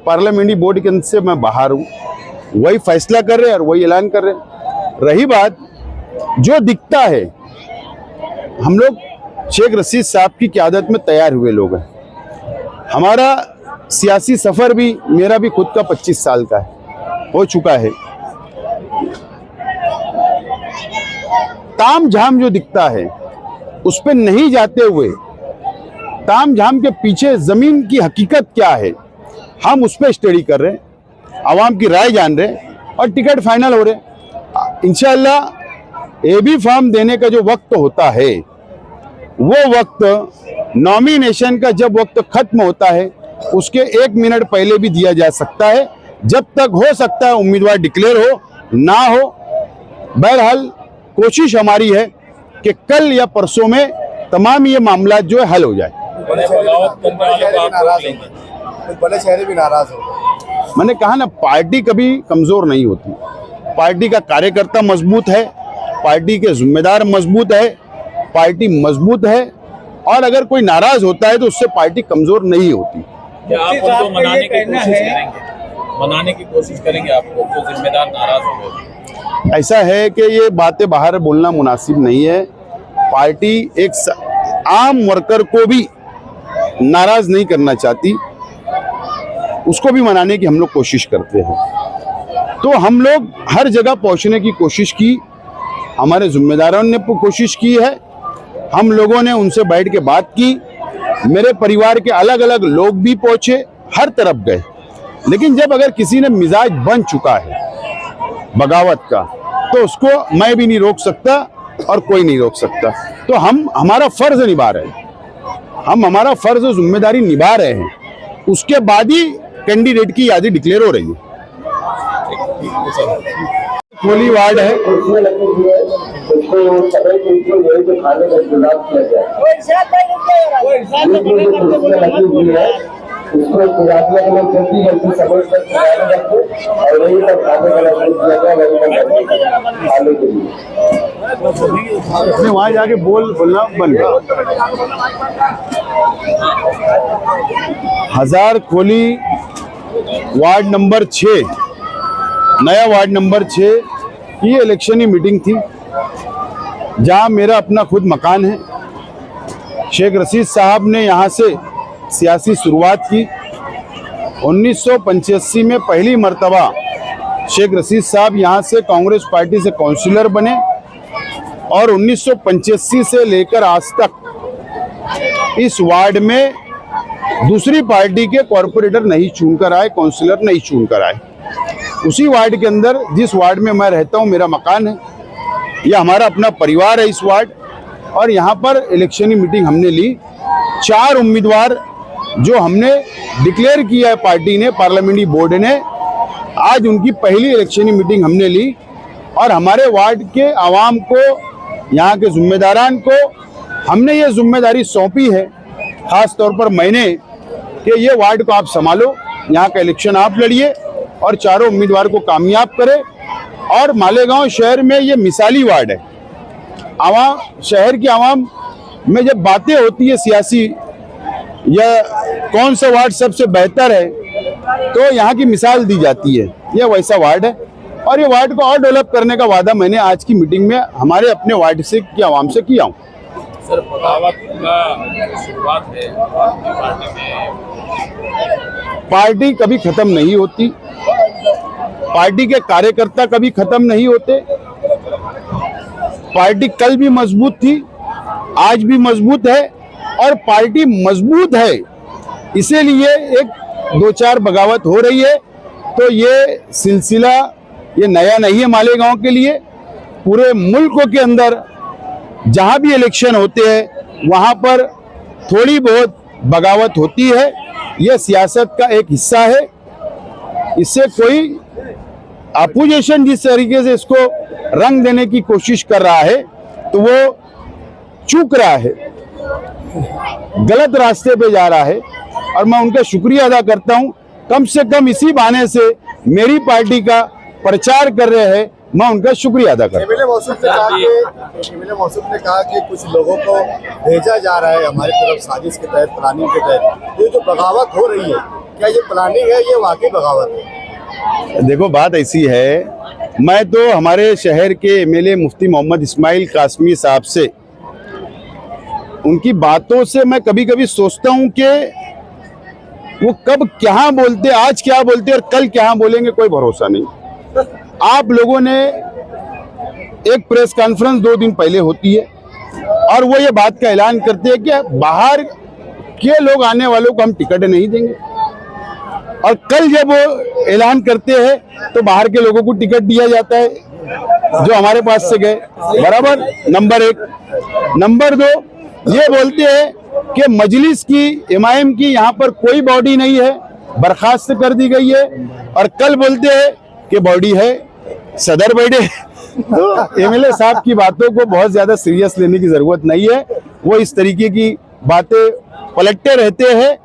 Parliamentary board के अंदर से मैं बाहर हूँ, वही फैसला कर रहे हैं और वही ऐलान कर रहे हैं। रही बात जो दिखता है, हम लोग शेख रशीद साहब की क़यादत में तैयार हुए लोग हैं। हमारा सियासी सफ़र भी, मेरा भी खुद का 25 साल का है, हो चुका है। ताम झाम जो दिखता है उस पर नहीं जाते हुए, ताम झाम के पीछे ज़मीन की हकीकत क्या है, हम उस पर स्टडी कर रहे हैं, आवाम की राय जान रहे हैं और टिकट फाइनल हो रहे हैं। इंशाअल्लाह एबी फॉर्म देने का जो वक्त होता है, वो वक्त नॉमिनेशन का जब वक्त खत्म होता है उसके 1 मिनट पहले भी दिया जा सकता है। जब तक हो सकता है उम्मीदवार डिक्लेयर हो ना हो। बहरहाल कोशिश हमारी है कि कल या परसों में तमाम ये मामला जो है हल हो जाए। बड़े शहरी भी नाराज हो। मैंने कहा ना, पार्टी कभी कमजोर नहीं होती। पार्टी का कार्यकर्ता मजबूत है, पार्टी के जिम्मेदार मजबूत है, पार्टी मजबूत है, और अगर कोई नाराज होता है तो उससे पार्टी कमजोर नहीं होती। क्या आप उनको मनाने की कोशिश करेंगे? मनाने की कोशिश करेंगे आपको जो जिम्मेदार नाराज हो गए? ऐसा है कि ये बातें बाहर बोलना मुनासिब नहीं है। पार्टी एक आम वर्कर को भी नाराज नहीं करना चाहती, उसको भी मनाने की हम लोग कोशिश करते हैं। तो हम लोग हर जगह पहुंचने की कोशिश की, हमारे जिम्मेदारों ने कोशिश की है, हम लोगों ने उनसे बैठ के बात की, मेरे परिवार के अलग अलग लोग भी पहुंचे, हर तरफ गए। लेकिन जब अगर किसी ने मिजाज बन चुका है बगावत का, तो उसको मैं भी नहीं रोक सकता और कोई नहीं रोक सकता। तो हम हमारा फर्ज निभा रहे हैं, हम हमारा फर्ज और जिम्मेदारी निभा रहे हैं। उसके बाद ही कैंडिडेट की यादी डिक्लेयर हो रही है। कोली वार्ड है, वहाँ जाके बोलना बंद कर। हजार खोली वार्ड नंबर 6, नया वार्ड नंबर 6 की इलेक्शनी मीटिंग थी, जहां मेरा अपना खुद मकान है। शेख रशीद साहब ने यहां से सियासी शुरुआत की। 1985 में पहली मर्तबा शेख रशीद साहब यहां से कांग्रेस पार्टी से काउंसिलर बने, और 1985 से लेकर आज तक इस वार्ड में दूसरी पार्टी के कॉरपोरेटर नहीं चुनकर आए, काउंसिलर नहीं चुनकर आए। उसी वार्ड के अंदर, जिस वार्ड में मैं रहता हूं, मेरा मकान है, यह हमारा अपना परिवार है इस वार्ड। और यहाँ पर इलेक्शनी मीटिंग हमने ली। 4 उम्मीदवार जो हमने डिक्लेयर किया है पार्टी ने, पार्लियामेंट्री बोर्ड ने, आज उनकी पहली इलेक्शनी मीटिंग हमने ली। और हमारे वार्ड के आवाम को, यहाँ के जिम्मेदारान को हमने ये जिम्मेदारी सौंपी है, ख़ास तौर पर मैंने, कि ये वार्ड को आप संभालो, यहाँ का इलेक्शन आप लड़िए और चारों उम्मीदवार को कामयाब करें। और मालेगांव शहर में ये मिसाली वार्ड है। आवाम, शहर की आवाम में जब बातें होती है सियासी, या कौन सा वार्ड सबसे बेहतर है, तो यहाँ की मिसाल दी जाती है। यह वैसा वार्ड है, और ये वार्ड को और डेवलप करने का वादा मैंने आज की मीटिंग में हमारे अपने वार्ड से की आवाम से किया हूँ। सर, बगावत का शुरुआत है पार्टी में। पार्टी कभी खत्म नहीं होती, पार्टी के कार्यकर्ता कभी खत्म नहीं होते। पार्टी कल भी मजबूत थी, आज भी मजबूत है, और पार्टी मजबूत है इसीलिए एक 2-4 बगावत हो रही है। तो ये सिलसिला ये नया नहीं है मालेगांव के लिए। पूरे मुल्क के अंदर जहां भी इलेक्शन होते हैं वहां पर थोड़ी बहुत बगावत होती है। यह सियासत का एक हिस्सा है। इससे कोई अपोजिशन जिस तरीके से इसको रंग देने की कोशिश कर रहा है, तो वो चूक रहा है, गलत रास्ते पे जा रहा है। और मैं उनका शुक्रिया अदा करता हूं, कम से कम इसी बहाने से मेरी पार्टी का प्रचार कर रहे हैं मैं उनका शुक्रिया अदा करता एमएलए मौसूफ ने कहा कि कुछ लोगों को भेजा जा रहा है हमारी तरफ साजिश के तहत, प्लानिंग के तहत। ये जो बगावत हो रही है, क्या ये प्लानिंग है, ये वाकई बगावत है? देखो बात ऐसी है, मैं तो हमारे शहर के एमएलए मुफ्ती मोहम्मद इस्माइल कासमी साहब से, उनकी बातों से मैं कभी कभी सोचता हूं कि वो कब क्या बोलते, आज क्या बोलते और कल क्या बोलेंगे, कोई भरोसा नहीं। आप लोगों ने एक प्रेस कॉन्फ्रेंस 2 दिन पहले होती है और वो ये बात का ऐलान करते हैं कि बाहर के लोग आने वालों को हम टिकट नहीं देंगे, और कल जब वो ऐलान करते हैं तो बाहर के लोगों को टिकट दिया जाता है जो हमारे पास से गए, बराबर। नंबर 1। नंबर 2, ये बोलते हैं कि मजलिस की, एमआईएम की यहाँ पर कोई बॉडी नहीं है, बर्खास्त कर दी गई है, और कल बोलते हैं कि बॉडी है, सदर बैठे। तो एमएलए साहब की बातों को बहुत ज्यादा सीरियस लेने की जरूरत नहीं है। वो इस तरीके की बातें पलटते रहते हैं,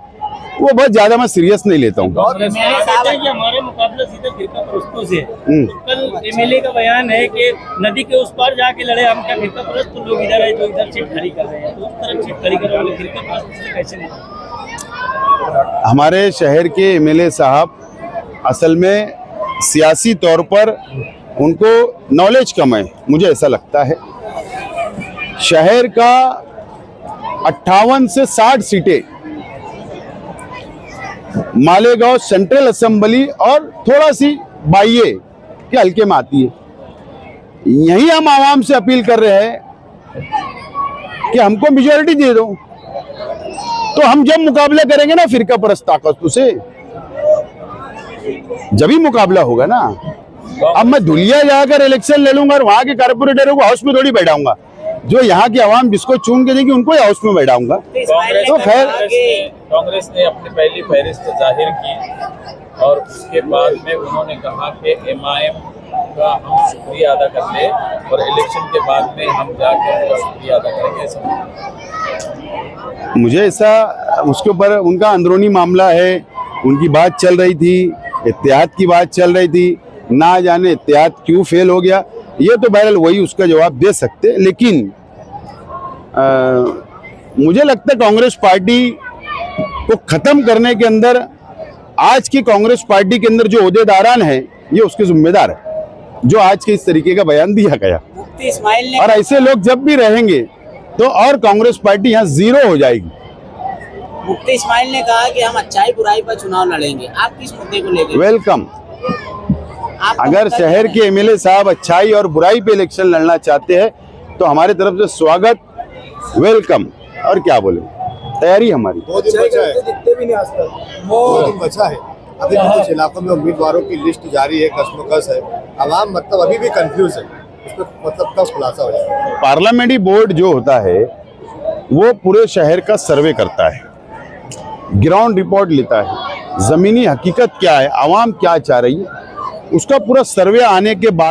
वो बहुत ज्यादा मैं सीरियस नहीं लेता हूँ। हमारे मुकाबला सीधे फिरका परस्तों से तो कल एमएलए का बयान है कि नदी के उस पार जाके लड़े, हम क्या फिरका परस्त लोग इधर है जो इधर सीट खड़ी कर रहे हैं, तो उस तरफ सीट खड़ी कर रहे हैं, फिरका परस्त से कैसे नहीं? हमारे शहर के एमएलए साहब असल में सियासी तौर पर उनको नॉलेज कम है, मुझे ऐसा लगता है। शहर का 58 से 60 सीटें मालेगांव सेंट्रल असेंबली और थोड़ा सी बाइये के हल्के में आती है। यही हम आवाम से अपील कर रहे हैं कि हमको मेजॉरिटी दे दो, तो हम जब मुकाबला करेंगे ना फिरका परस्त ताकतों से, जब ही मुकाबला होगा ना। अब मैं धुलिया जाकर इलेक्शन ले लूंगा और वहां के कारपोरेटरों को हाउस में थोड़ी बैठाऊंगा, जो यहाँ की आवाम जिसको चुन के देगी उनको ही हाउस में बैठाऊंगा। तो खैर, कांग्रेस ने अपनी पहली फहरिस्त जाहिर की और उसके बाद में उन्होंने कहा कि एमआईएम का हम शुक्रिया अदा कर ले और इलेक्शन के बाद में हम जाकर उनका शुक्रिया अदा करेंगे। ऐसा मुझे ऐसा, उसके ऊपर उनका अंदरूनी मामला है, उनकी बात चल रही थी, इत्तेहाद की बात चल रही थी, ना जाने इत्तेहाद क्यों फेल हो गया, ये तो बहरहाल वही उसका जवाब दे सकते। लेकिन मुझे लगता है कांग्रेस पार्टी को खत्म करने के अंदर, आज की कांग्रेस पार्टी के अंदर जो ओहदेदारान है, ये उसके जिम्मेदार है जो आज के इस तरीके का बयान दिया गया। मुफ्ती इस्माइल ने, और ऐसे लोग जब भी रहेंगे तो और कांग्रेस पार्टी यहाँ जीरो हो जाएगी। मुफ्ती इस्माइल ने कहा कि हम अच्छाई बुराई पर चुनाव लड़ेंगे, आप किस मुद्दे को लेकर? वेलकम। अगर शहर के एमएलए साहब अच्छाई और बुराई पे इलेक्शन लड़ना चाहते हैं तो हमारे तरफ से स्वागत, वेलकम, और क्या बोले, तैयारी हमारी। 2 दिन बचा है, दिखते भी नहीं आज तक। 2 दिन बचा है, अभी भी कुछ इलाकों में उम्मीदवारों की लिस्ट जारी है, कसमकस है, आवाम मतलब अभी भी कंफ्यूज है, इसमें मतलब कब खुलासा हो जाएगा? पार्लियामेंट्री बोर्ड जो होता है वो पूरे शहर का सर्वे करता है, ग्राउंड रिपोर्ट लेता है, जमीनी हकीकत क्या है, आवाम क्या चाह रही है, उसका पूरा सर्वे आने के बाद